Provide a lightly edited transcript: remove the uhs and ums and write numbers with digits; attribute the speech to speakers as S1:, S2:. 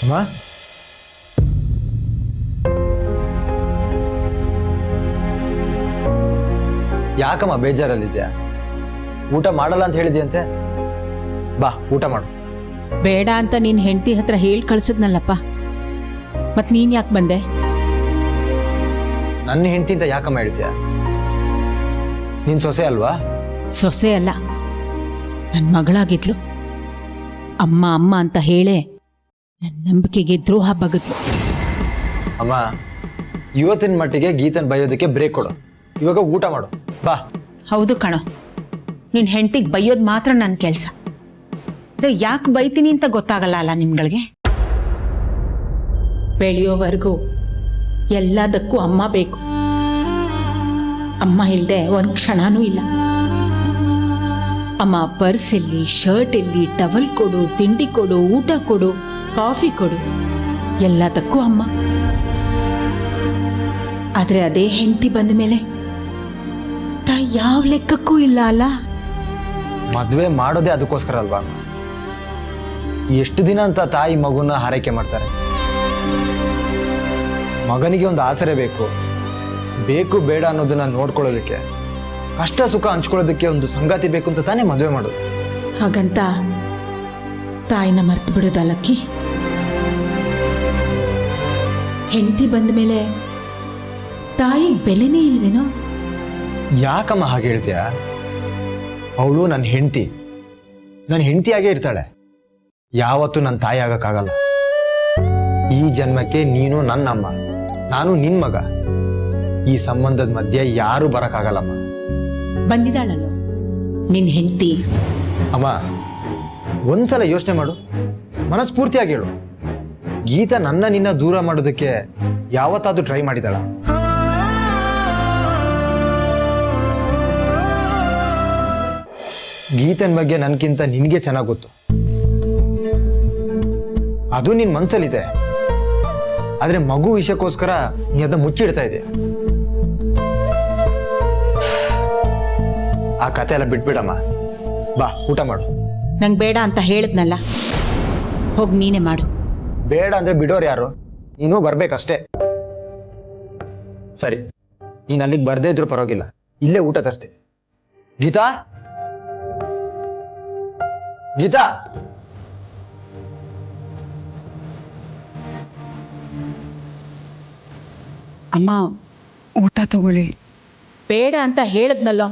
S1: ಅಮ್ಮ, ಯಾಕಮ್ಮ ಬೇಜಾರಲ್ಲಿದ್ಯಾ? ಊಟ ಮಾಡಲ್ಲ ಅಂತ ಹೇಳಿದ್ಯಂತೆ. ಬಾ ಊಟ ಮಾಡು.
S2: ಬೇಡ ಅಂತ ನಿನ್ನ ಹೆಂಡತಿ ಹತ್ರ ಹೇಳಿ ಕಳ್ಸದ್ನಲ್ಲಪ್ಪ, ಮತ್ ನೀನ್ ಯಾಕೆ ಬಂದೆ?
S1: ನನ್ನ ಹೆಂಡತಿ ಅಂತ ಯಾಕಮ್ಮ ಹೇಳ್ತೀಯ? ನಿನ್ ಸೊಸೆ ಅಲ್ವಾ?
S2: ಸೊಸೆ ಅಲ್ಲ, ನನ್ನ ಮಗಳಾಗಿದ್ಲು. ಅಮ್ಮ ಅಮ್ಮ ಅಂತ ಹೇಳೇ ನನ್ನ ನಂಬಿಕೆಗೆ ದ್ರೋಹ ಬಗದ್ಲು.
S1: ಅಮ್ಮ, ಇವತ್ತಿನ ಮಟ್ಟಿಗೆ ಗೀತನ್ ಬೈಯೋದಕ್ಕೆ ಬ್ರೇಕ್ ಕೊಡು. ಇವಾಗ ಊಟ ಮಾಡು. ಬಾ.
S2: ಹೌದು ಕಣೋ, ನಿನ್ನ ಹೆಂಡತಿಗೆ ಬೈಯೋದು ಮಾತ್ರ ನನ್ನ ಕೆಲಸ. ಅದೇ ಯಾಕೆ ಬೈತೀನಿ ಅಂತ ಗೊತ್ತಾಗಲ್ಲ ಅಲ್ಲ ನಿಮ್ಗಳಿಗೆ? ಬೆಳೆಯೋವರೆಗೂ ಎಲ್ಲದಕ್ಕೂ ಅಮ್ಮ ಬೇಕು. ಅಮ್ಮ ಇಲ್ಲದೆ ಒಂದು ಕ್ಷಣನೂ ಇಲ್ಲ. ಅಮ್ಮ ಪರ್ಸ್ ಎಲ್ಲಿ, ಶರ್ಟ್ ಎಲ್ಲಿ, ಟವಲ್ ಕೊಡು, ತಿಂಡಿ ಕೊಡು, ಊಟ ಕೊಡು, ಕಾಫಿ ಕೊಡು, ಎಲ್ಲದಕ್ಕೂ ಅಮ್ಮ. ಆದ್ರೆ ಅದೇ ಹೆಂಡತಿ ಬಂದ ಮೇಲೆ ತಾಯಿ ಯಾವ ಲೆಕ್ಕಕ್ಕೂ ಇಲ್ಲ ಅಲ್ಲ.
S1: ಮದ್ವೆ ಮಾಡೋದೇ ಅದಕ್ಕೋಸ್ಕರ ಅಲ್ವಾ? ಎಷ್ಟು ದಿನ ಅಂತ ತಾಯಿ ಮಗುನ ಹಾರೈಕೆ ಮಾಡ್ತಾರೆ? ಮಗನಿಗೆ ಒಂದು ಆಸರೆ ಬೇಕು, ಬೇಕು ಬೇಡ ಅನ್ನೋದನ್ನ ನೋಡ್ಕೊಳ್ಳೋದಕ್ಕೆ, ಕಷ್ಟ ಸುಖ ಹಂಚ್ಕೊಳ್ಳೋದಕ್ಕೆ ಒಂದು ಸಂಗಾತಿ ಬೇಕು ಅಂತ ತಾನೇ ಮದುವೆ ಮಾಡೋದು.
S2: ಹಾಗಂತ ತಾಯಿನ ಮರ್ತು ಬಿಡೋದಲ್ಲಕ್ಕಿ. ಹೆಂಡತಿ ಬಂದ ಮೇಲೆ ತಾಯಿಗೆ ಬೆಲೆನೇ ಇಲ್ವೇನೋ?
S1: ಯಾಕಮ್ಮ ಹಾಗೆ ಹೇಳ್ತೀಯ? ಅವಳು ನನ್ನ ಹೆಂಡತಿ, ನನ್ನ ಹೆಂಡತಿಯಾಗೇ ಇರ್ತಾಳೆ. ಯಾವತ್ತೂ ನನ್ನ ತಾಯಿ ಆಗಕ್ಕಾಗಲ್ಲ. ಈ ಜನ್ಮಕ್ಕೆ ನೀನು ನನ್ನಮ್ಮ, ನಾನು ನಿನ್ ಮಗ. ಈ ಸಂಬಂಧದ ಮಧ್ಯೆ ಯಾರು ಬರಕ್ಕಾಗಲ್ಲಮ್ಮ.
S2: ಬಂದಿದ್ದಾಳಲ್ಲೋ ನಿನ್ ಹೆಂಡತಿ.
S1: ಅಮ್ಮ, ಒಂದ್ಸಲ ಯೋಚನೆ ಮಾಡು, ಮನಸ್ಫೂರ್ತಿಯಾಗಿ ಹೇಳು. ಗೀತಾ ನನ್ನ ನಿನ್ನ ದೂರ ಮಾಡೋದಕ್ಕೆ ಯಾವತ್ತಾದ್ರೂ ಟ್ರೈ ಮಾಡಿದಾಳ? ಗೀತನ್ ಬಗ್ಗೆ ನನ್ಗಿಂತ ನಿನ್ಗೆ ಚೆನ್ನಾಗಿ ಗೊತ್ತು. ಅದು ನಿನ್ ಮನ್ಸಲ್ಲಿದೆ. ಆದ್ರೆ ಮಗು ವಿಷಯಕ್ಕೋಸ್ಕರ ನೀ ಅದನ್ನ ಮುಚ್ಚಿಡ್ತಾ ಇದೆಯಾ? ಆ ಕತೆ ಎಲ್ಲ ಬಿಟ್ಬಿಡಮ್ಮ. ಬಾ ಊಟ ಮಾಡು.
S2: ನಂಗೆ ಬೇಡ ಅಂತ ಹೇಳಿದ್ನಲ್ಲ, ಹೋಗಿ ನೀನೇ ಮಾಡು.
S1: ಬೇಡ ಅಂದ್ರೆ ಬಿಡೋರು ಯಾರು? ನೀನು ಬರ್ಬೇಕಷ್ಟೇ. ಸರಿ, ನೀನ್ ಅಲ್ಲಿಗೆ ಬರ್ದೇ ಇದ್ರು ಪರವಾಗಿಲ್ಲ, ಇಲ್ಲೇ ಊಟ ತರಿಸ್ತೀನಿ. ಗೀತಾ, ಗೀತಾ,
S3: ಅಮ್ಮ ಊಟ ತಗೊಳ್ಳಿ.
S2: ಬೇಡ ಅಂತ ಹೇಳಿದ್ನಲ್ಲೋ,